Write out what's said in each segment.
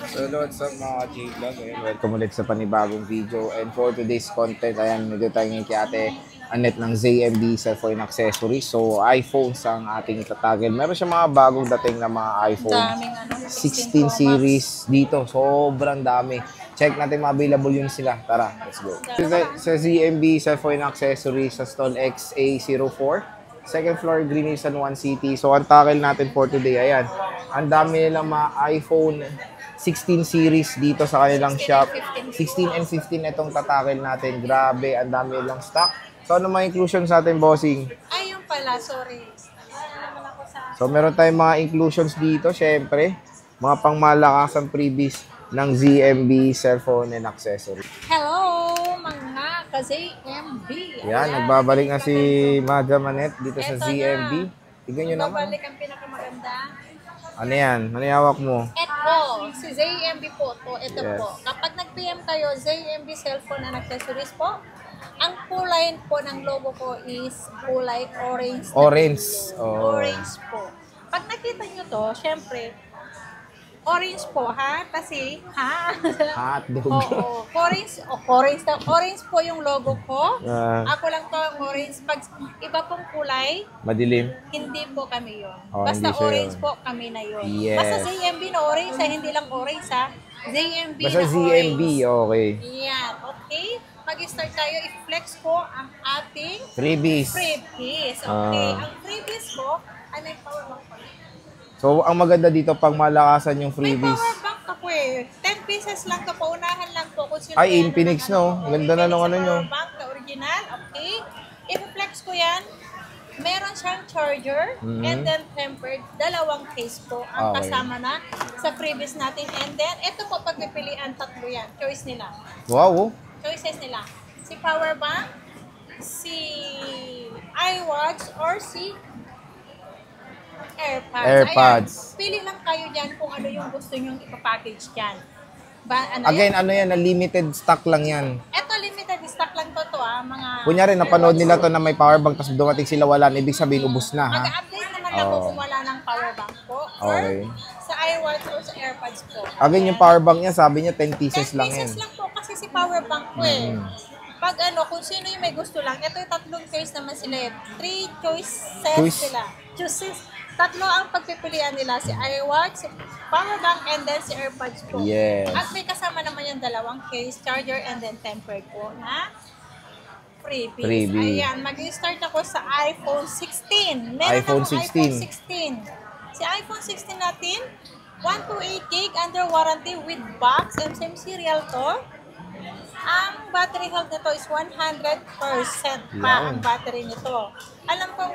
So, what's up mga G-Vlog? Ayan, welcome ulit sa panibagong video. And for today's content, ayan, medyo tayo ngayon kay Ate Annette ng ZMB Cellphone Accessories. So, iPhones ang ating itatagil. Meron siya mga bagong dating na mga iPhone Daming 16 series dito. Sobrang dami. Check natin available yun sila. Tara, let's go. Sa ZMB Cellphone Accessories sa stall XA04. Second floor, Green Hills, San Juan City. So, ang tackle natin for today, ayan. Ang dami nilang mga iPhone 16 series dito sa kanilang shop. 16 and 15 itong tatakil natin. Grabe, ang dami nilang stock. So, ano mga inclusion sa atin, bossing? Ay, yung pala, sorry. Naman ako sa... So, meron tayong mga inclusions dito, syempre. Mga pangmalakasang freebies ng ZMB Cellphone and Accessories. Hello, mga ka-ZMB. Yan, nagbabalik na si Madam Annette dito sa ZMB. Tignan nyo naman. Nagbabalik ang pinakamaganda. Ano yan? Ano yung hawak mo? Ito, si ZMB po to. Ito Yes. po. Kapag nag-PM kayo, ZMB Cellphone and Accessories po, ang kulay po ng logo ko is kulay orange. Orange. Oh. Orange po. Pag nakita nyo to, syempre, orange po, ha? Kasi, ha? Hotdog. Oo. Orange po yung logo ko. Ako lang to ang orange. Pag iba pong kulay, Madilim. hindi po kami yun. Oh, Basta hindi siya orange yun. po kami na yun. Yes. Basta ZMB na orange, ha? Hindi lang orange, ha? ZMB Basta na ZMB, orange. okay. Yan, okay? Mag-start tayo. I-flex ko ang ating Freebies. freebies. Okay. Ah. Ang freebies ko, ay may power bank ko. So, ang maganda dito, pang malakasan yung May freebies. power bank ako eh. 10 pieces lang to. Paunahan lang po. Kung sino Ay, yan Infinix, ang no? ano. Ganda na Infinix nung ano nyo. Power bank na original. Okay. I-flex ko yan. Meron siyang charger and then tempered. Dalawang case po ang Okay. kasama na sa freebies natin. And then, ito po pagpipilian, tatlo yan. Choice nila. Wow, oh. Choices nila. Si power bank, si iWatch, or si AirPods. AirPods. Ayan. Pili lang kayo dyan kung ano yung gusto nyong ipapackage dyan. Again, ano yan, na limited stock lang yan. Ito, limited stock lang to mga... Kunyari, napanood nila to na may power bank, tapos dumating sila wala, ibig sabihin, ubus na, ha? Mag-update naman ako Oo. kung wala ng power bank po. Or Okay. sa iWatch or sa AirPods po. Again, yung power bank niya, sabi niya, 10 pieces 10 lang yan. pieces lang po kasi si power bank po eh. Pag kung sino yung may gusto lang, ito yung tatlong choice naman sila eh. 3 choices sila. Choices. Tatlo ang pagpipilian nila, si iWatch, si power bank, and then si AirPods po. Yes. At may kasama naman yung dalawang case, charger, and then tempered po na freebies. Freebie. Ayan, mag-start ako sa iPhone 16. Meron iPhone akong 16. iPhone 16. Si iPhone 16 natin, 128 gig under warranty with box and same serial to. Ang battery health nito is 100% pa ang battery nito. Alam ko ang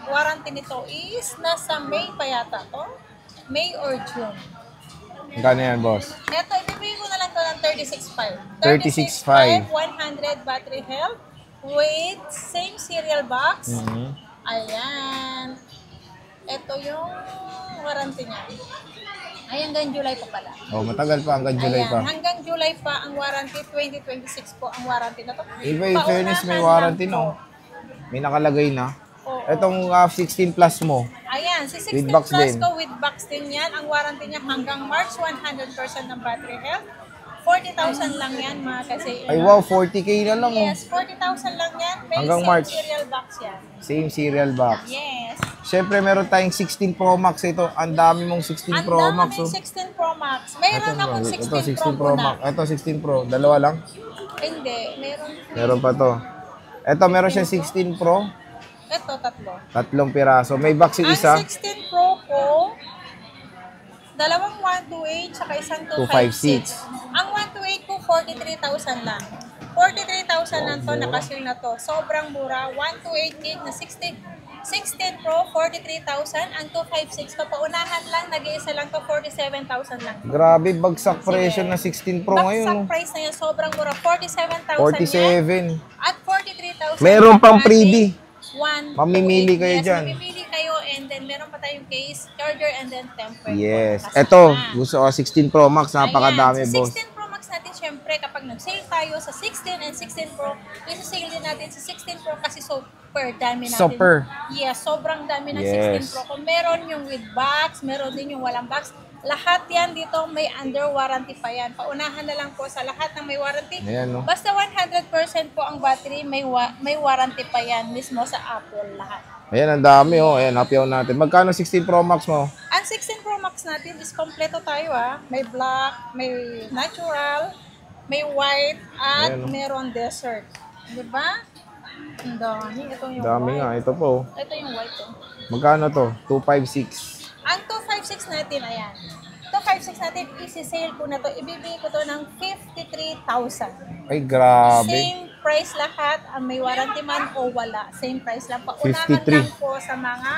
warranty nito is nasa May pa yata to. May or June. Gano yan, boss? Ito, ibibigay ko na lang to ng 36.5. 36.5. 100 battery health with same serial box. Ayan. Ito yung warranty niya. Ay, hanggang July pa pala. Oh, matagal pa, hanggang July Ayan, pa. hanggang July pa ang warranty. 2026 po ang warranty na to. Iba, in fairness, may Paunahan warranty, lang po. no? May nakalagay na. Oo. Etong 16 plus mo. Ayan, si 16 With box Plus din. ko with box din yan. Ang warranty niya hanggang March 100% ng battery health. 40,000 lang yan mga kasi. Ay, wow, 40K na lang, oh. Yes, 40,000 lang yan. May Hanggang same March. serial box yan. Same serial box. Yes. Siyempre, meron tayong 16 Pro Max ito. Ang dami mong 16 Ang Pro dami Max, ng oh. 16 Pro Max. Mayroon akong 16, Ito, 16 Pro muna. Max. Ito, 16 Pro. Dalawa lang. Hindi, meron. Meron pa to. Ito, meron siya 16 Pro. Ito, tatlo. Tatlong piraso. May box yung Ang isa. 16 Pro ko, dalawang 128 tsaka isang 256. 256. Ang 128 ko, 43,000 lang. 43,000 lang to, nakasale na to. Sobrang mura. 128 gig na 16 Pro, 43,000. Ang 256, papaunahan lang, nag-iisa lang to, 47,000 lang. Grabe, bagsak presyo na 16 Pro ngayon, Bagsak oh. price na yan, sobrang mura. 47,000 yan. 47. At 43,000. Meron pang kapatid. freebie. One, Mamimili kayo yes, dyan. mamimili kayo and then meron pa tayong case, charger, and then tempered. Yes. po, Ito, kasama. gusto ko 16 Pro Max. Napakadami, Ayan, sa boss. 16 Pro Max natin, syempre, kapag nag-sale tayo sa 16 and 16 Pro, isa-sale din natin sa 16 Pro kasi super dami natin. Super. Yes, sobrang dami ng Yes. 16 Pro. Kung meron yung with box, meron din yung walang box, Lahat yan dito may under warranty pa yan. Paunahan na lang po sa lahat ng may warranty. Ayan, no? Basta 100% po ang battery, may warranty pa yan mismo sa Apple lahat. Ayan, ang dami, oh. Ayan, happy natin. Magkano 16 Pro Max mo? Ang 16 Pro Max natin is kompleto tayo May black, may natural, may white, at Ayan, no? meron desert. Diba? Ang dami. Ito yung Dami white. nga, ito po. Ito yung white Magkano to? 256. Ang 256 natin, ayan. 256 natin, isi-sale ko na to. Ibibigay ko to ng 53,000. Ay, grabe. Same price lahat. Ang may warranty man o wala. Same price lang. Paunahan 53. lang po sa mga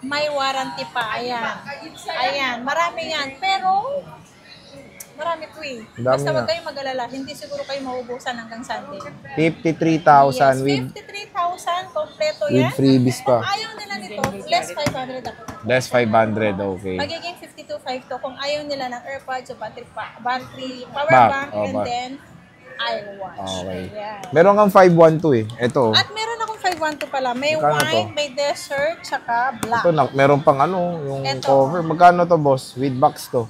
may warranty pa. Ayan. Ayan. Marami yan. Pero, marami po Dami Basta nga. wag kayong mag-alala. Hindi siguro kayo maubusan hanggang Sunday. 53,000 with 53,000. Kompleto with yan. freebies Kung pa. ayaw nila nito, less 500 ako. Less 500, okay. Magiging 52.5 to kung ayaw nila ng AirPods o battery, power Back, bank, oh, and back. then iWatch. Okay. Ayan. Meron kang 512 eh. Ito. At meron akong 512 pala. May Magkano wine, to? may desert, tsaka black. Ito, meron pang ano, yung Ito. cover. Magkano to, boss? With box to.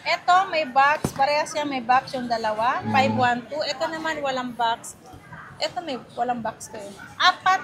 Ito, may box. Parehas yan, may box yung dalawa. 512. Ito naman, walang box. Ito, may walang box ko Apat.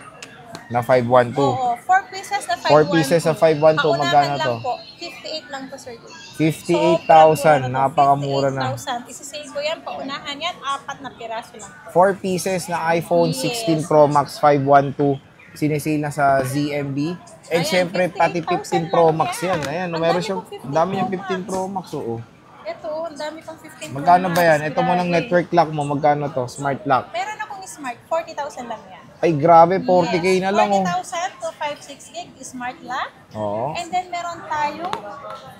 Na 512. Oo, 4 pieces na 512. 4 pieces na 512. Paunahan Magkano lang to? po. 58 lang to, sir. 58,000. Napakamura na. 58,000. Isisale ko yan. Paunahan yan. 4 na piraso lang. 4 pieces na iPhone 16 Pro Max 512. Sinisale na sa ZMB. And Ayan, syempre, pati 15 Pro Max yan. Ayan, Ang meron dami siyang, kong 15 dami yung Pro 15 Pro Max, oo. Ito, ang dami pang 15 Pro Magkano ba Max. yan? Ito mo ng Grabe. network lock mo, magkano to? Smart lock. Meron akong smart. 40,000 lang yan. Ay, grabe, 40k na lang, oh. 40,000 to 56 gig smart lock. Oo. And then meron tayo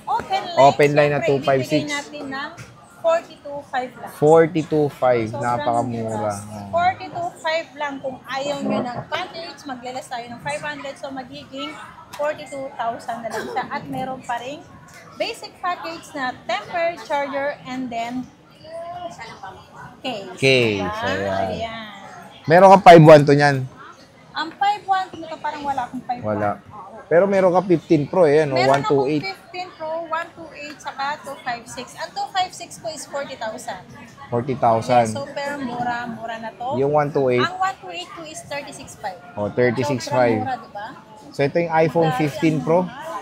open line. Open line na Siyempre, 256. ibibigay natin ng 42.5 lang. 42.5, Sobrang napakamura. mura. 42.5 lang kung ayaw nyo ng package. Maglalas tayo ng 500. So magiging 42,000 na lang siya. At meron pa rin basic package na temper, charger, and then case. Case, Diba? ayan. Ayan. Meron ka 512 niyan? Ang 512 nito parang wala akong 512. Wala. Pero meron ka 15 Pro, eh, no? Meron akong 128. 15 Pro, 128, saka 256. Ang 256 ko is 40,000. 40,000. So, pero mura na to. Yung 128, Ang 128 ko is 36.5. oh, Sobrang 36.5. mura, diba? So, ito yung iPhone 15 Pro.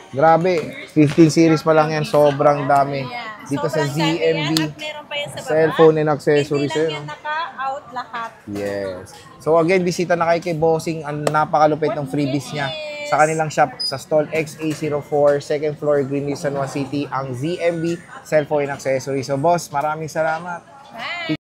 Grabe, 15 series pa lang yan. Sobrang dami. Ayan. Dito sa Sobrang dami yan. ZMB. At meron pa yan sa baba. Cellphone and accessories. Hindi lang eh, yan no? naka-out lahat. Yes. So again, bisita na kayo kay Bossing. Ang napakalupit ng freebies niya sa kanilang shop sa Stall XA04, second floor, Greenleaf, San Juan City, ang ZMB Cellphone and Accessories. So boss, maraming salamat.